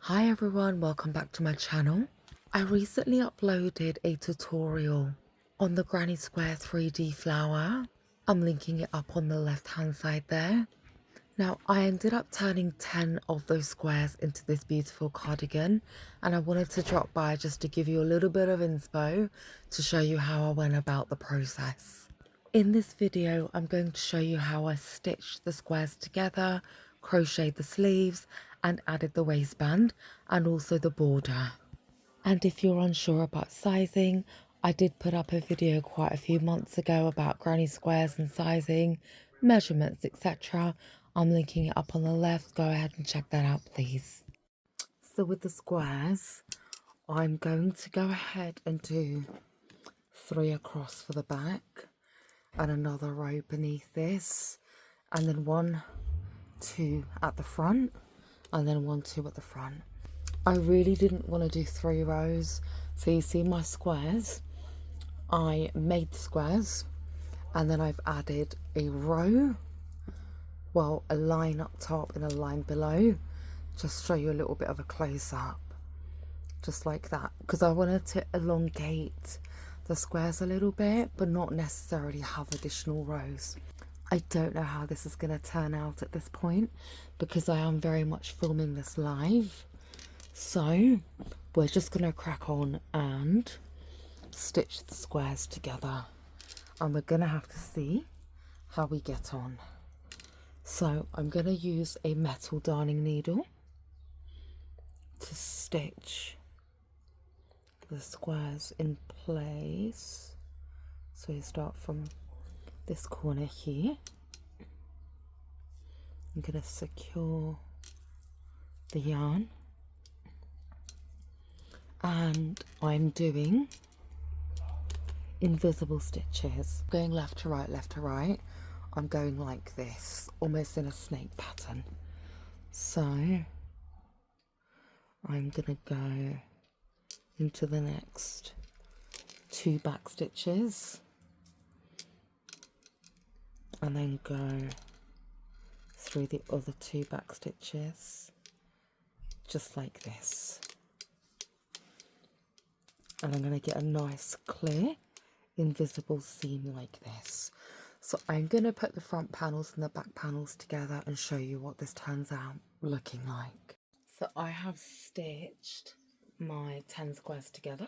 Hi everyone, welcome back to my channel. I recently uploaded a tutorial on the Granny Square 3D flower. I'm linking it up on the left hand side there. Now I ended up turning 10 of those squares into this beautiful cardigan, and I wanted to drop by just to give you a little bit of inspo to show you how I went about the process. In this video, I'm going to show you how I stitched the squares together, crocheted the sleeves, and added the waistband and also the border. And if you're unsure about sizing, I did put up a video quite a few months ago about granny squares and sizing, measurements, etc. I'm linking it up on the left. Go ahead and check that out, please. So with the squares, I'm going to go ahead and do 3 across for the back and another row beneath this, and then 1, 2 at the front, and then 1, 2 at the front. I really didn't want to do 3 rows. So you see my squares, I made the squares and then I've added a row, well, a line up top and a line below, just show you a little bit of a close-up, just like that, because I wanted to elongate the squares a little bit but not necessarily have additional rows. I don't know how this is going to turn out at this point because I am very much filming this live. So we're just going to crack on and stitch the squares together, and we're going to have to see how we get on. So I'm going to use a metal darning needle to stitch the squares in place. So you start from this corner here. I'm going to secure the yarn, and I'm doing invisible stitches, going left to right, left to right. I'm going like this, almost in a snake pattern. So I'm gonna go into the next 2 back stitches and then go through the other 2 back stitches, just like this. And I'm going to get a nice clear invisible seam like this. So I'm going to put the front panels and the back panels together and show you what this turns out looking like. So I have stitched my 10 squares together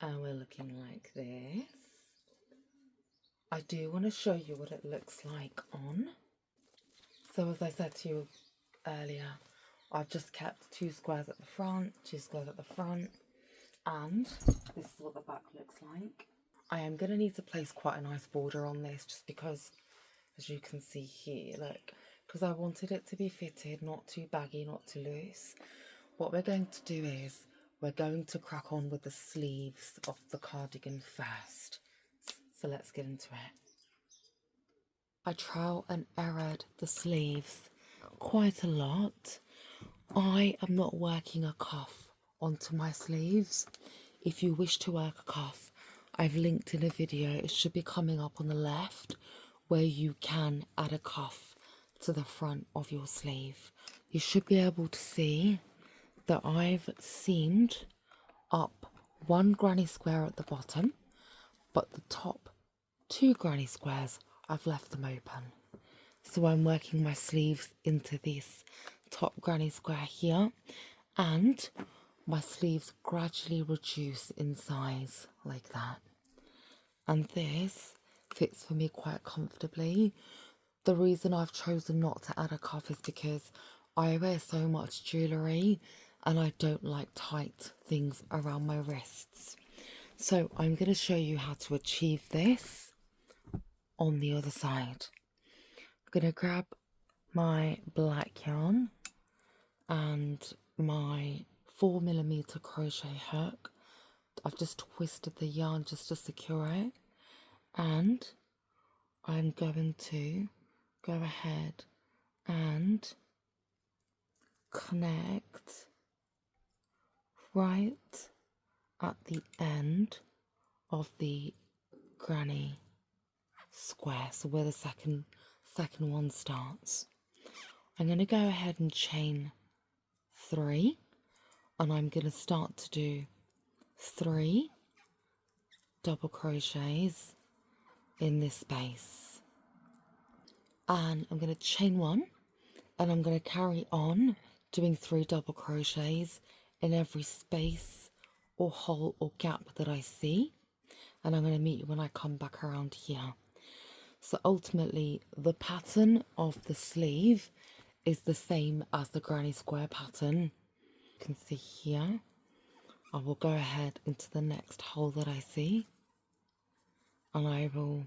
and we're looking like this. I do want to show you what it looks like on. So as I said to you earlier, I've just kept 2 squares at the front, 2 squares at the front, and this is what the back looks like. I am going to need to place quite a nice border on this just because, as you can see here, look, because I wanted it to be fitted, not too baggy, not too loose. What we're going to do is we're going to crack on with the sleeves of the cardigan first. So let's get into it. I trial and errored the sleeves quite a lot. I am not working a cuff onto my sleeves. If you wish to work a cuff, I've linked in a video, it should be coming up on the left, where you can add a cuff to the front of your sleeve. You should be able to see that I've seamed up 1 granny square at the bottom, but the top 2 granny squares, I've left them open. So I'm working my sleeves into this top granny square here, and my sleeves gradually reduce in size like that. And this fits for me quite comfortably. The reason I've chosen not to add a cuff is because I wear so much jewellery and I don't like tight things around my wrists. So I'm going to show you how to achieve this on the other side. I'm going to grab my black yarn and my 4mm crochet hook. I've just twisted the yarn just to secure it, and I'm going to go ahead and connect right at the end of the granny square, so where the second one starts. I'm going to go ahead and chain 3 and I'm going to start to do 3 double crochets in this space, and I'm going to chain 1, and I'm going to carry on doing 3 double crochets in every space or hole or gap that I see, and I'm going to meet you when I come back around here. So ultimately the pattern of the sleeve is the same as the granny square pattern. You can see here, I will go ahead into the next hole that I see, and I will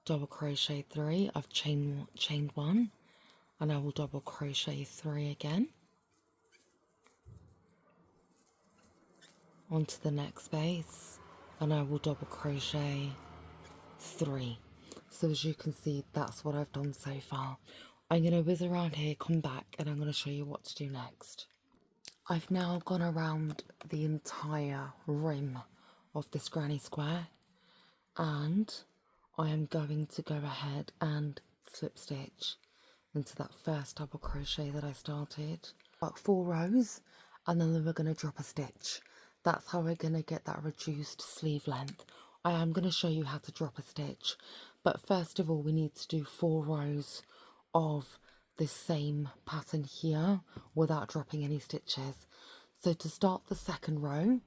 double crochet 3. I've chained 1, and I will double crochet 3 again onto the next space, and I will double crochet 3. So as you can see, that's what I've done so far. I'm going to whiz around here, come back, and I'm going to show you what to do next. I've now gone around the entire rim of this granny square, and I am going to go ahead and slip stitch into that first double crochet that I started. About 4 rows, and then we're going to drop a stitch. That's how we're going to get that reduced sleeve length. I am going to show you how to drop a stitch, but first of all we need to do 4 rows of this same pattern here without dropping any stitches. So to start the second row,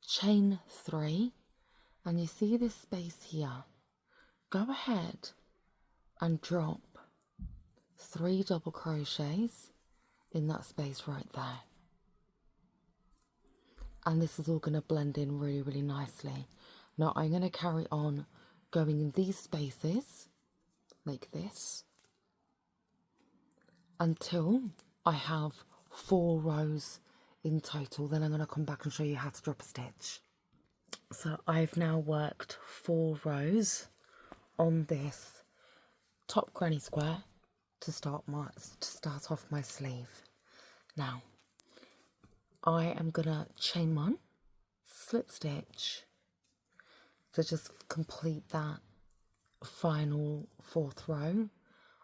chain 3, and you see this space here, go ahead and drop 3 double crochets in that space right there, and this is all going to blend in really, really nicely. Now I'm going to carry on going in these spaces like this until I have 4 rows in total. Then I'm going to come back and show you how to drop a stitch. So I've now worked 4 rows on this top granny square to start off my sleeve. Now I am gonna chain 1, slip stitch to just complete that final 4th row.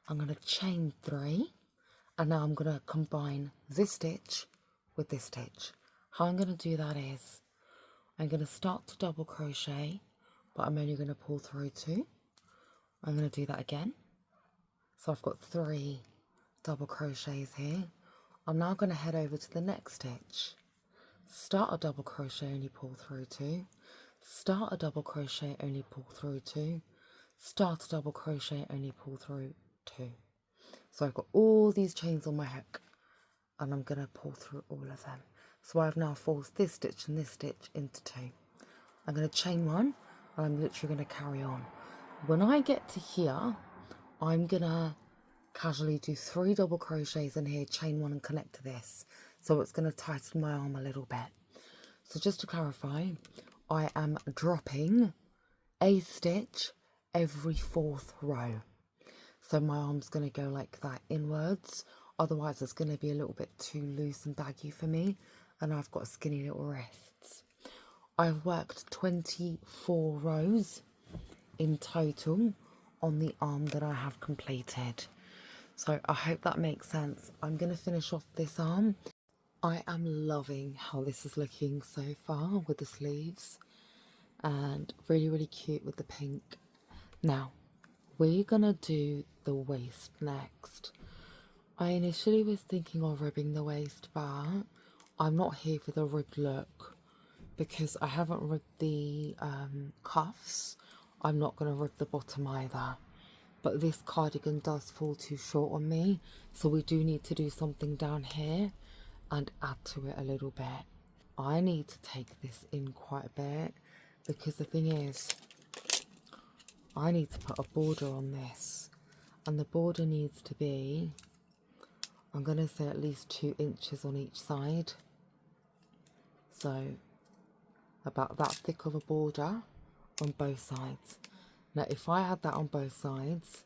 I'm gonna chain 3, and now I'm gonna combine this stitch with this stitch. How I'm gonna do that is I'm gonna start to double crochet, but I'm only gonna pull through 2. I'm gonna do that again. So I've got 3 double crochets here. I'm now going to head over to the next stitch, start a double crochet, only pull through 2, start a double crochet, only pull through 2, start a double crochet, only pull through 2. So I've got all these chains on my hook, and I'm going to pull through all of them. So I've now forced this stitch and this stitch into 2. I'm going to chain 1, and I'm literally going to carry on. When I get to here, I'm going to casually do 3 double crochets in here, chain 1 and connect to this, so it's going to tighten my arm a little bit. So just to clarify, I am dropping a stitch every 4th row, so my arm's going to go like that inwards, otherwise it's going to be a little bit too loose and baggy for me, and I've got skinny little wrists. I've worked 24 rows in total on the arm that I have completed. So I hope that makes sense. I'm going to finish off this arm. I am loving how this is looking so far with the sleeves, and really, really cute with the pink. Now, we're going to do the waist next. I initially was thinking of ribbing the waist, but I'm not here for the ribbed look because I haven't ribbed the cuffs. I'm not going to rib the bottom either. But this cardigan does fall too short on me, so we do need to do something down here and add to it a little bit. I need to take this in quite a bit because the thing is, I need to put a border on this, and the border needs to be, I'm going to say at least 2 inches on each side. So about that thick of a border on both sides. Now if I had that on both sides,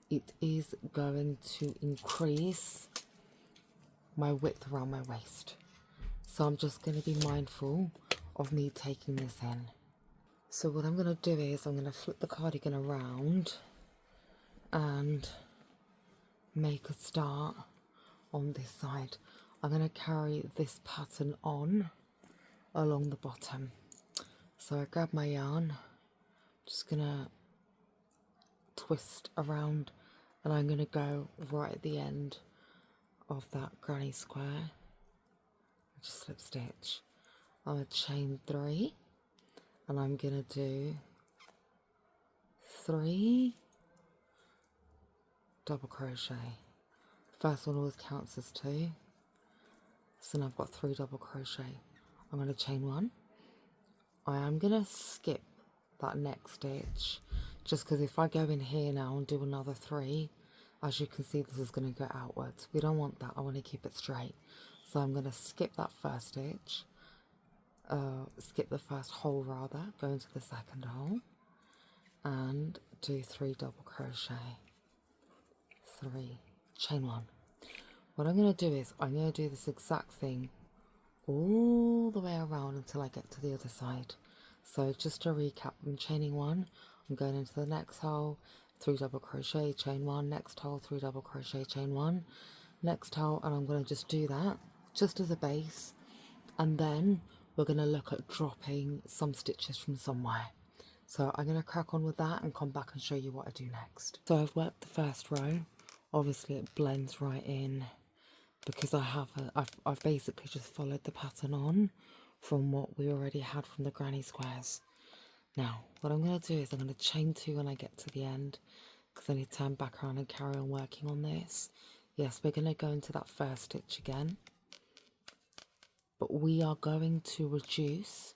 it is going to increase my width around my waist. So I'm just going to be mindful of me taking this in. So what I'm going to do is I'm going to flip the cardigan around and make a start on this side. I'm going to carry this pattern on along the bottom. So I grab my yarn, just going to twist around, and I'm going to go right at the end of that granny square, just slip stitch. I'm going to chain 3, and I'm going to do 3 double crochet. First one always counts as 2, so now I've got 3 double crochet. I'm going to chain 1. I am going to skip that next stitch, just because if I go in here now and do another 3, as you can see, this is going to go outwards. We don't want that. I want to keep it straight. So I'm going to skip that first stitch, skip the first hole rather, go into the second hole, and do 3 double crochet. 3, chain 1. What I'm going to do is I'm going to do this exact thing all the way around until I get to the other side. So just to recap, I'm chaining 1, I'm going into the next hole, 3 double crochet, chain 1, next hole, 3 double crochet, chain 1, next hole, and I'm going to just do that just as a base, and then we're going to look at dropping some stitches from somewhere. So I'm going to crack on with that and come back and show you what I do next. So I've worked the first row. Obviously it blends right in because I've basically just followed the pattern on from what we already had from the granny squares. Now what I'm going to do is I'm going to chain 2 when I get to the end, because I need to turn back around and carry on working on this. Yes, we're going to go into that first stitch again, but we are going to reduce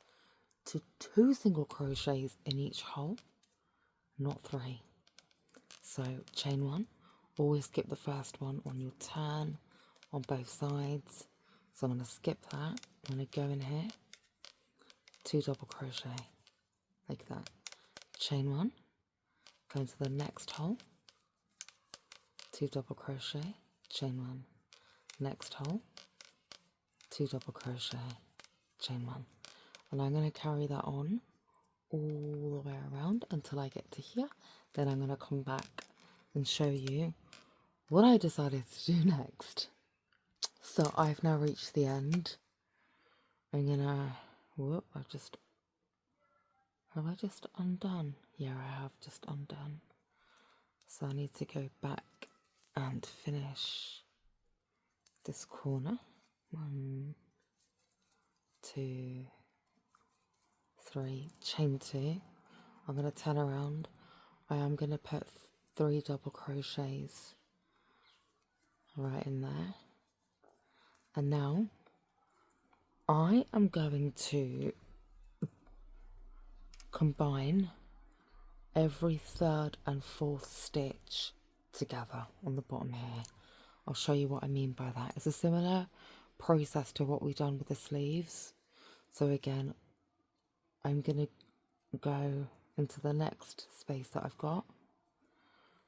to 2 single crochets in each hole, not 3. So chain 1, always skip the first one on your turn on both sides. So I'm going to skip that, I'm going to go in here, 2 double crochet like that, chain 1, go into the next hole, 2 double crochet, chain 1, next hole, 2 double crochet, chain 1, and I'm going to carry that on all the way around until I get to here. Then I'm going to come back and show you what I decided to do next. So I've now reached the end. I'm gonna, whoop, have I just undone? Yeah, I have just undone. So I need to go back and finish this corner. 1, 2, 3, chain 2. I'm going to turn around. I am going to put 3 double crochets right in there. And now I am going to combine every 3rd and 4th stitch together on the bottom here. I'll show you what I mean by that. It's a similar process to what we've done with the sleeves. So again, I'm going to go into the next space that I've got,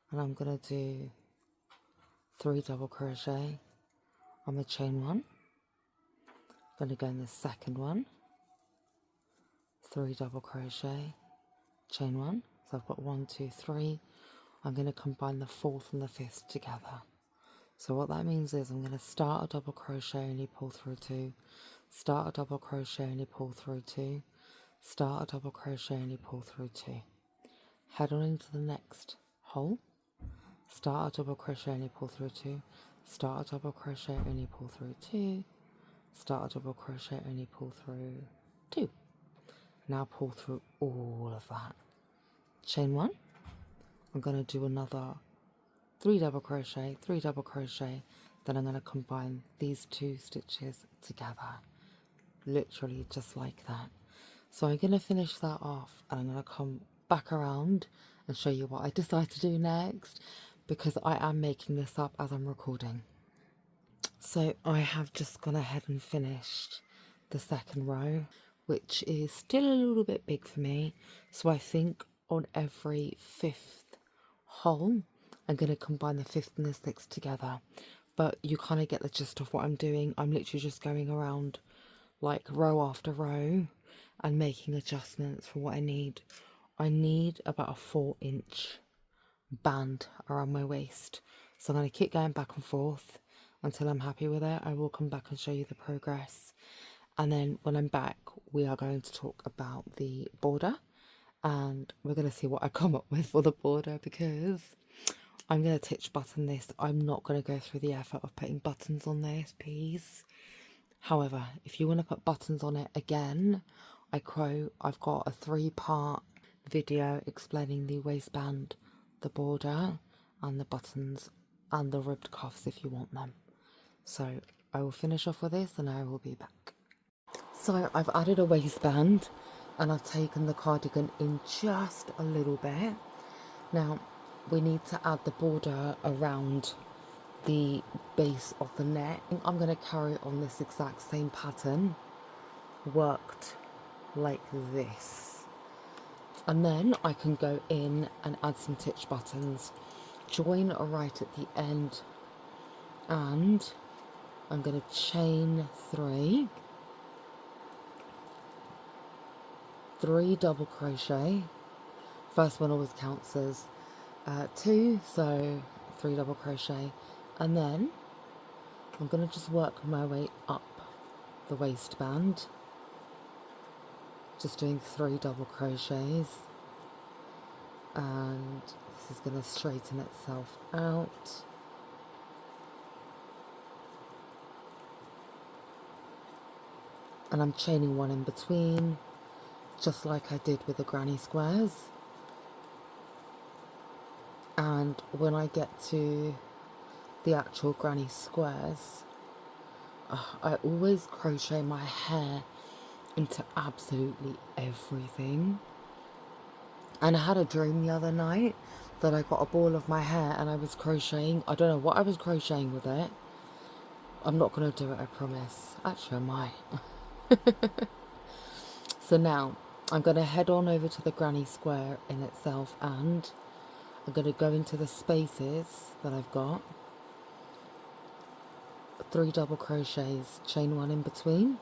and I'm going to do 3 double crochet. I'm going to chain 1, going to go in the second one, 3 double crochet, chain 1. So I've got 1, 2, 3. I'm going to combine the 4th and the 5th together. So what that means is I'm going to start a double crochet, only pull through 2, start a double crochet, only pull through 2, start a double crochet, only pull through 2, head on into the next hole, start a double crochet, only pull through 2, start a double crochet, only pull through 2, start a double crochet, only pull through 2. Now pull through all of that, chain 1. I'm going to do another 3 double crochet, 3 double crochet, then I'm going to combine these 2 stitches together, literally just like that. So I'm going to finish that off, and I'm going to come back around and show you what I decide to do next, because I am making this up as I'm recording. So I have just gone ahead and finished the second row, which is still a little bit big for me. So I think on every 5th hole, I'm going to combine the 5th and the 6th together. But you kind of get the gist of what I'm doing. I'm literally just going around like row after row and making adjustments for what I need. I need about a 4-inch band around my waist. So I'm going to keep going back and forth until I'm happy with it. I will come back and show you the progress. And then when I'm back, we are going to talk about the border, and we're going to see what I come up with for the border, because I'm going to stitch button this. I'm not going to go through the effort of putting buttons on this piece. However, if you want to put buttons on it again, I've got a 3-part video explaining the waistband, the border, and the buttons, and the ribbed cuffs if you want them. So I will finish off with this and I will be back. So I've added a waistband and I've taken the cardigan in just a little bit. Now we need to add the border around the base of the neck. I'm going to carry on this exact same pattern, worked like this, and then I can go in and add some stitch buttons, join right at the end, and I'm going to chain 3 double crochet. First one always counts as 2, so 3 double crochet, and then I'm going to just work my way up the waistband, just doing 3 double crochets, and this is going to straighten itself out. And I'm chaining 1 in between, just like I did with the granny squares. And when I get to the actual granny squares, I always crochet my hair into absolutely everything. And I had a dream the other night that I got a ball of my hair and I was crocheting. I don't know what I was crocheting with it. I'm not going to do it, I promise. Actually, I might. So now I'm going to head on over to the granny square in itself, and I'm going to go into the spaces that I've got, 3 double crochets, chain 1 in between,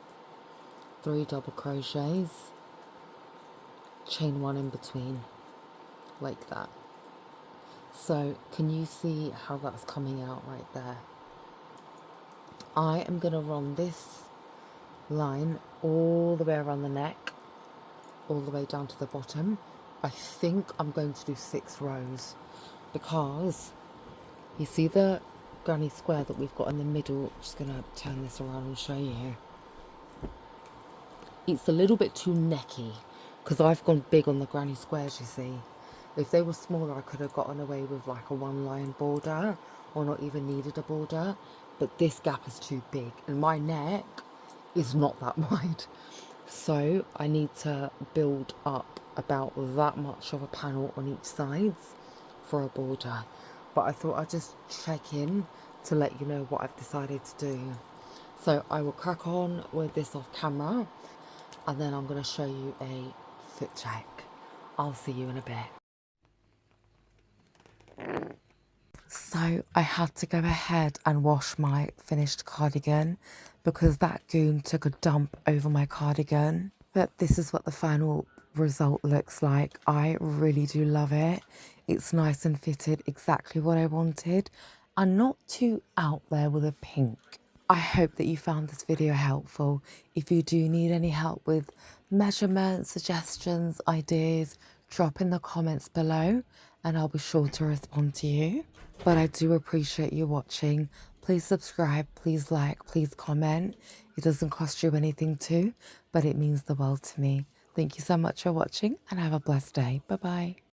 3 double crochets, chain 1 in between, like that. So can you see how that's coming out right there? I am going to run this line all the way around the neck, all the way down to the bottom. I think I'm going to do 6 rows, because you see the granny square that we've got in the middle. I'm just going to turn this around and show you. It's a little bit too necky because I've gone big on the granny squares, you see. If they were smaller, I could have gotten away with like a 1-line border, or not even needed a border, but this gap is too big and my neck is not that wide. So I need to build up about that much of a panel on each side for a border. But I thought I'd just check in to let you know what I've decided to do. So I will crack on with this off camera, and then I'm going to show you a fit check. I'll see you in a bit. So I had to go ahead and wash my finished cardigan because that goon took a dump over my cardigan. But this is what the final result looks like. I really do love it. It's nice and fitted, exactly what I wanted, and not too out there with a pink. I hope that you found this video helpful. If you do need any help with measurements, suggestions, ideas, drop in the comments below and I'll be sure to respond to you. But I do appreciate you watching. Please subscribe, please like, please comment. It doesn't cost you anything to, but it means the world to me. Thank you so much for watching and have a blessed day. Bye-bye.